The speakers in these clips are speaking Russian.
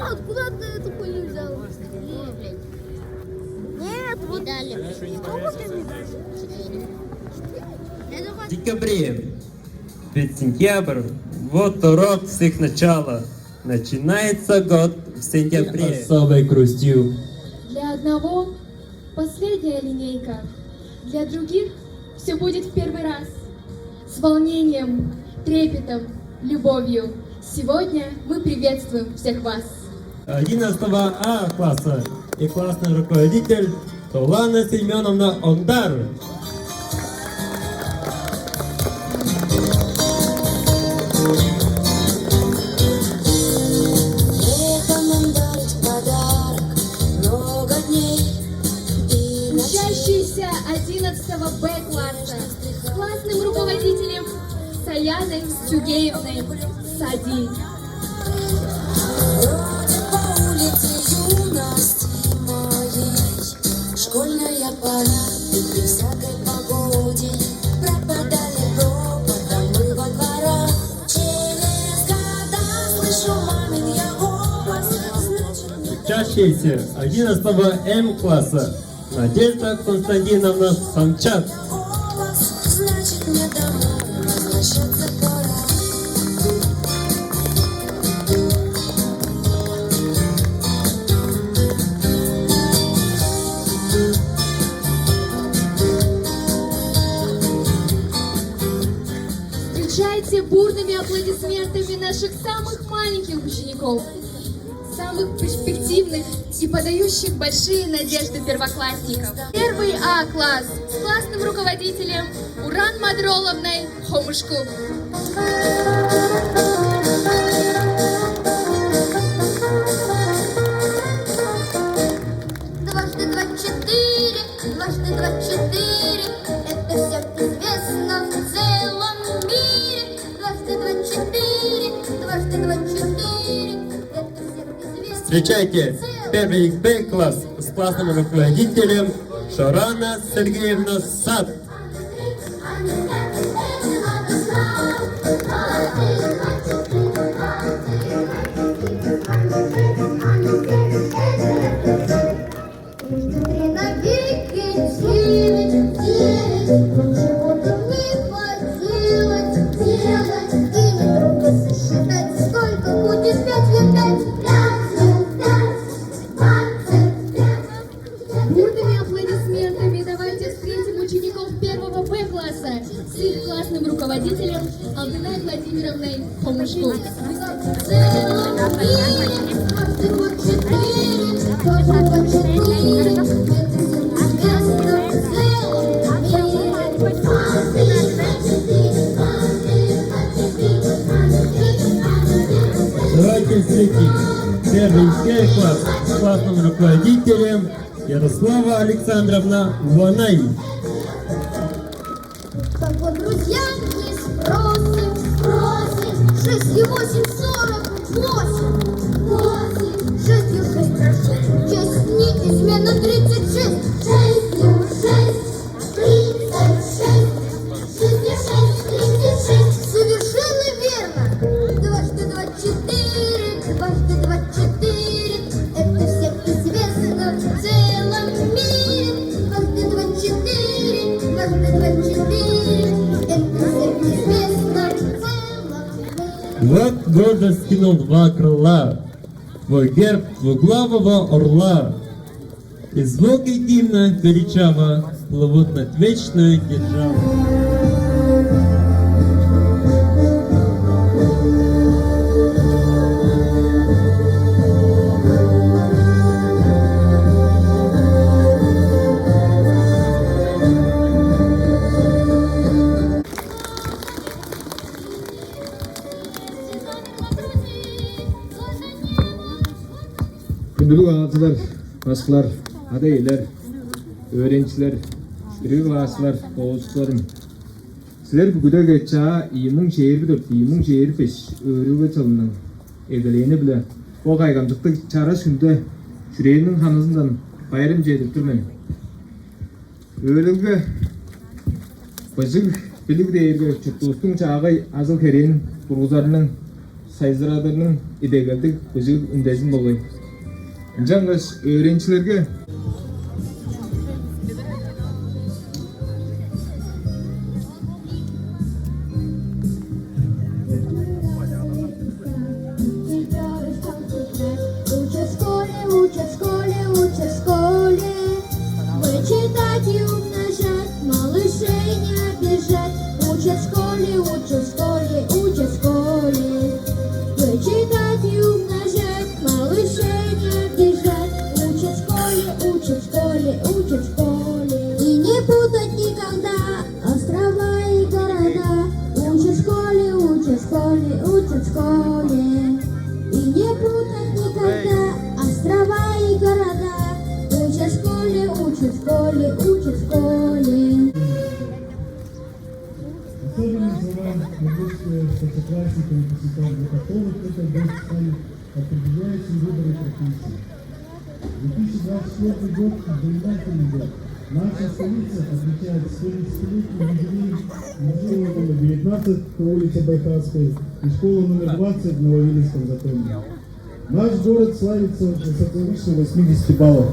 Откуда ты эту хуйню взял? Нет, вот дали. Сколько ты мне дали? В декабре, ведь сентябрь, вот урок с их начала. Начинается год в сентябре. Особой грустью. Для одного последняя линейка, для других все будет в первый раз. С волнением, трепетом, любовью. Сегодня мы приветствуем всех вас. 11 А класса и классный руководитель Толана Семеновна Ондар. Учащиеся 11 Б класса с классным руководителем Саяной Сюгеевной Сади. Школьная пора, при всякой погоде пропадали пропадом мы во дворах. Через года слышу мамин я голос, значит, Учащиеся 11 М класса Надежда Константиновна Самчак. голос, значит, мне домой возвращаться пора. Встречайте бурными аплодисментами наших самых маленьких учеников, самых перспективных и подающих большие надежды первоклассников. Первый А класс с классным руководителем Уран Мадроловной Хомушку. Дважды два четыре, дважды два четыре. Это всем известно в целом мире. Дважды два четыре, дважды два четыре. Это всем известно. Встречайте первый Б класс с классным руководителем Шарана Сергеевна Сад. Три навеки девять, девять. Чего-то выходилось делать. И нетрудно сосчитать, сколько будет пять лет пять. Бурными аплодисментами давайте встретим учеников первого Б класса с их классным руководителем Алтынай Владимировной Хомушку. Давайте встретим первый Б класс с классным руководителем Ярослава Александровна Ванай. Так вот, друзья, не спросим, спросим. 6 и 8, 48. 8. 6 и 6, прошу. Честь неизменно 36. 6 и 6, 36. 6 и 6, 36. Совершенно верно. Дважды два четыре, дважды два четыре. Это всем известно в целом мире. Дважды два четыре, дважды два четыре. Это всем известно в целом мире. Вот гордо скинул два крыла, твой герб двуглавого орла. И звуки гимна величаво плывут над вечную державу. Gündülük ağaçlar, başkalar, adaylar, öğrenciler, sürü klaslar, oğuzlarım. Sizler bu güde geçe iyimin şehir bilir, iyimin şehir peş, öğrüge çalının, evdeleyini bile. O kaygamcıkta çara şünde, şüreyinin hanızından bayram cedirtirmen. Öğrüge, bacık, bilik değerge, çıktığın çağı azıl kerenin, burguzlarının Сайзырадырның идегелдик быжыл үндесин болгон. Жаңгаш öğrencilerге Учат в школе. Вычитать и умножать, малышей не обижать. Учат в школе. Вычитать и умножать, малышей не обижать. Учат в школе. И не путать никогда острова и города. Учат в школе. И не путать никогда острова и города. Учат в школе. Особенно слова напутствия старшеклассникам и выпускникам, для которых это будет стать определяющим выборы профессии. 2024 год – знаменательный год. Наша столица отмечает 70-летний юбилей музея номер 19 по улице Байкальской и школы номер 20 в Нововиленском затоне. Наш город славится высотой выше 80 баллов.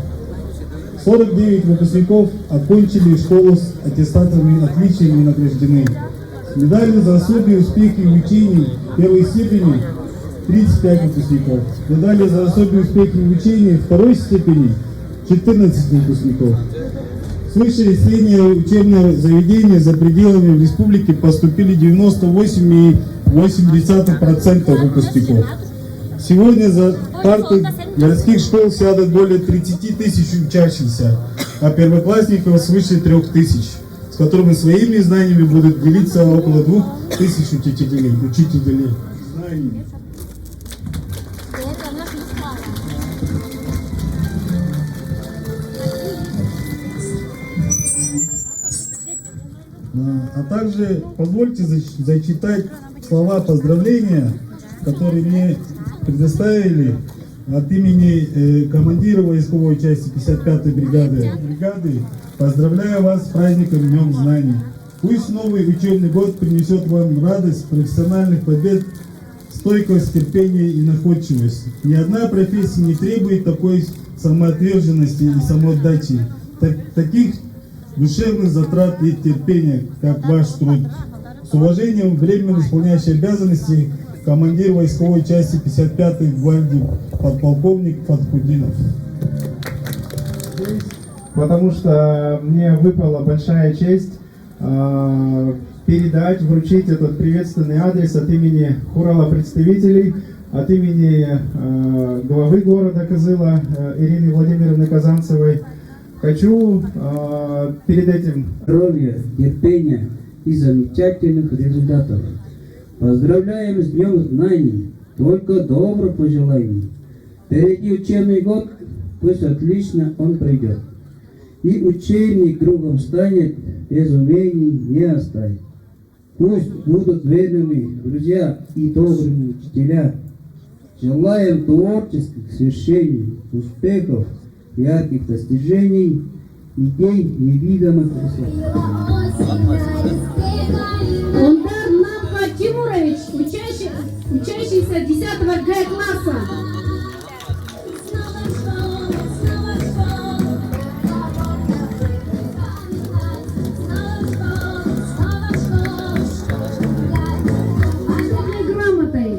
49 выпускников окончили школу с аттестатами отличия и награждены. Медали за особые успехи в учении первой степени 35 выпускников. Медали за особые успехи в учении второй степени 14 выпускников. Свыше среднее учебное заведение за пределами республики поступили 98,8% выпускников. Сегодня за парты городских школ сядут более 30 тысяч учащихся, а первоклассников свыше 3 тысяч, с которыми своими знаниями будут делиться около 2 тысяч учителей. А также позвольте зачитать слова поздравления, которые мне предоставили от имени командира войсковой части 55-й бригады. Поздравляю вас с праздником Днем Знаний. Пусть новый учебный год принесет вам радость, профессиональных побед, стойкость, терпение и находчивость. Ни одна профессия не требует такой самоотверженности и самоотдачи, таких душевных затрат и терпения, как ваш труд. С уважением, временно исполняющий обязанности командир войсковой части 55-й гвардии подполковник Фатхудинов. Потому что мне выпала большая честь передать, вручить этот приветственный адрес от имени Хурала представителей, от имени главы города Кызыла Ирины Владимировны Казанцевой. Хочу перед этим здоровья, терпения и замечательных результатов. Поздравляем с Днем Знаний, только добро пожеланий. Впереди учебный год, пусть отлично он пройдет. И учебник другом станет, без умений не оставит. Пусть будут верными друзья и добрыми учителя. Желаем творческих свершений, успехов, ярких достижений, идей невиданных высот. Ундар Намха Тимурович, учащийся 10 Г класса. Почетной грамотой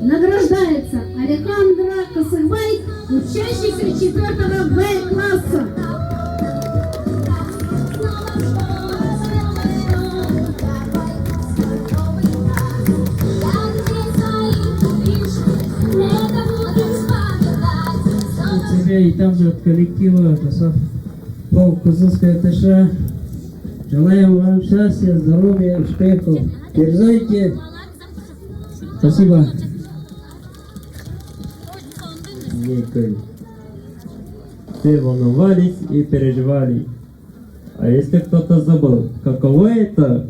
награждается Александра Косыгбай, учащийся 4 Б класса. И также от коллектива полк Кызылская ТШ. Желаем вам счастья, здоровья, успехов. Дерзайте. Спасибо. Все волновались и переживали. А если кто-то забыл, каково это,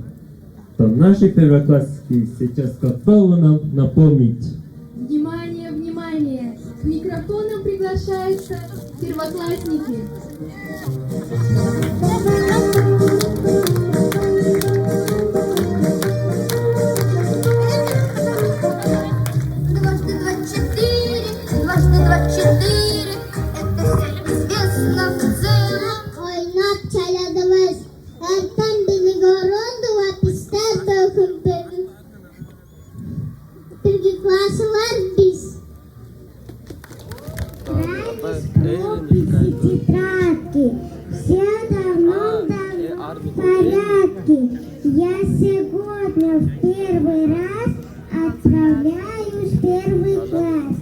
то наши первоклассники сейчас готовы нам напомнить. Внимание, внимание! К микрофонам приглашаются первоклассники. тетрадки, все давно-давно в порядке. Я сегодня в первый раз отправляюсь в первый класс.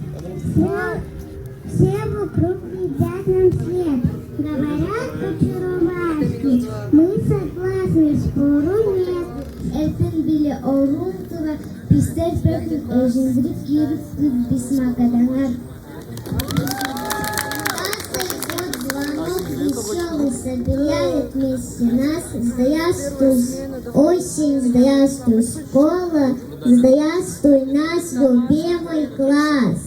Все вокруг видят нам свет, говорят очаровашки. Мы согласны, спору нет. Эльфин били орунтова, писать пехнут, эжендрик, кирюк, бисмакаданар. Веселый собирает вместе нас, здравствуй, осень, здравствуй, школа, здравствуй, наш любимый класс.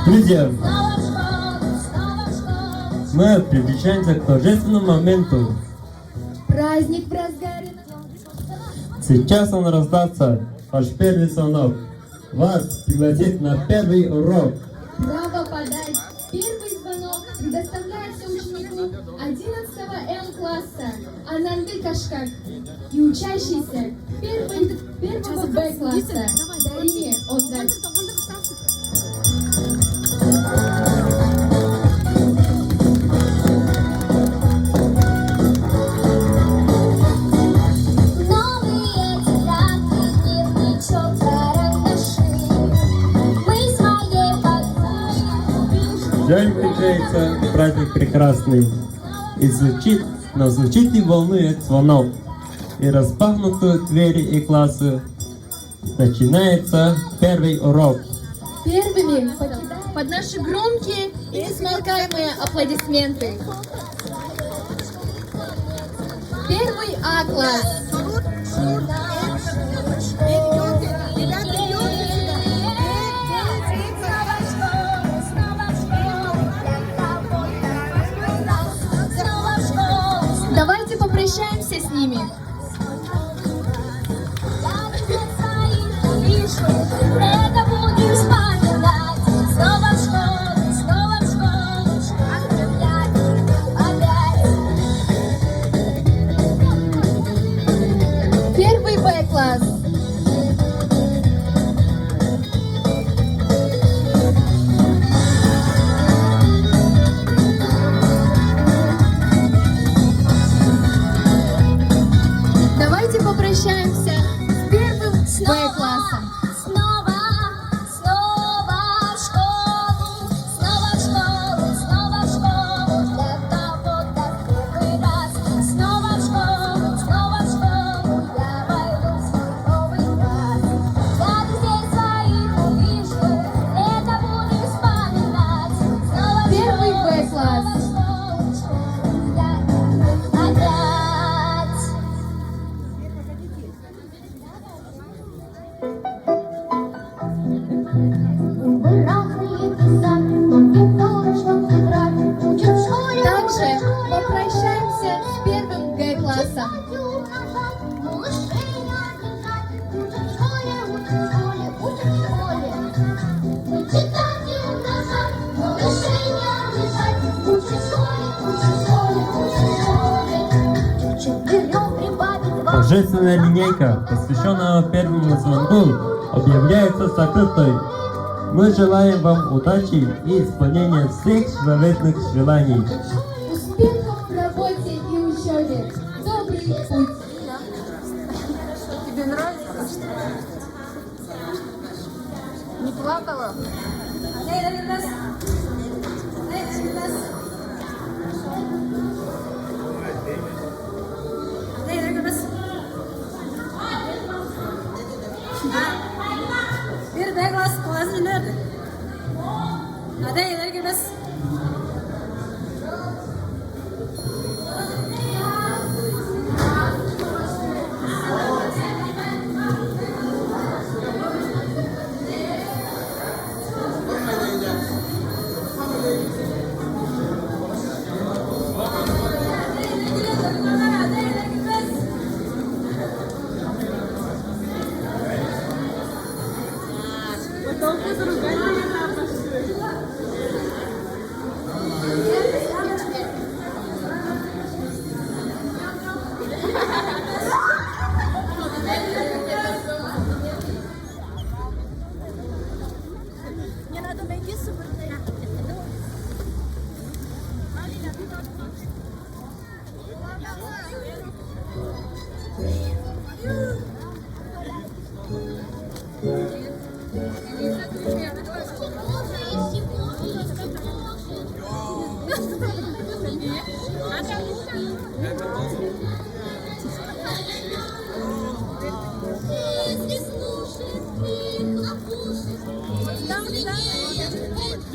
Друзья, мы приближаемся к торжественному моменту. Праздник в разгаре. Сейчас он раздастся, ваш первый звонок. Вас пригласит на первый урок. Право подать первый звонок предоставляется ученику 11 М класса Ананды Кашкак и учащийся первого Б класса Дарине Ондай. Жаль, приближается праздник прекрасный. И звучит, но звучит и волнует звонок. И распахнутые двери и классы. Начинается первый урок. Первыми под наши громкие и несмолкаемые аплодисменты. Первый А класс. Давайте попрощаемся с ними. Первый Б класс. Давайте попрощаемся с первым Б классом. Первый Б класс. Также попрощаемся с первым Г классом. Торжественная линейка, посвященная первому звонку, объявляется закрытой. Мы желаем вам удачи и исполнения всех заветных желаний. Успехов в работе и учебе. Добрый путь. Тебе нравится? Не плакала? Bir de glas kuvasını nerede? Hadi ileri беребиз. Не надо найти с собой. Если слушать их лопушек, сделаны наши мальчишки.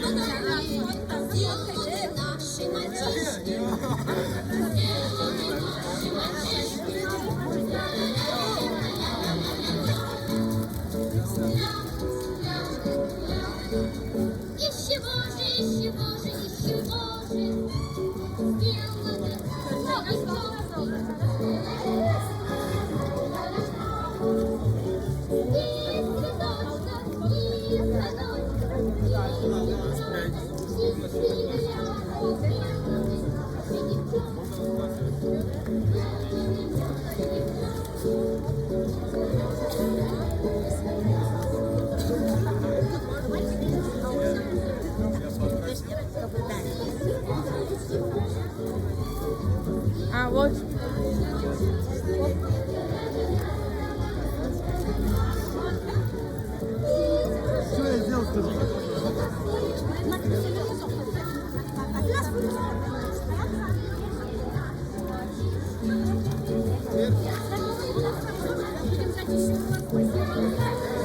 Сделаны наши мальчишки. Из чего же, из чего же, из чего же сделаны А, вот. Thank you.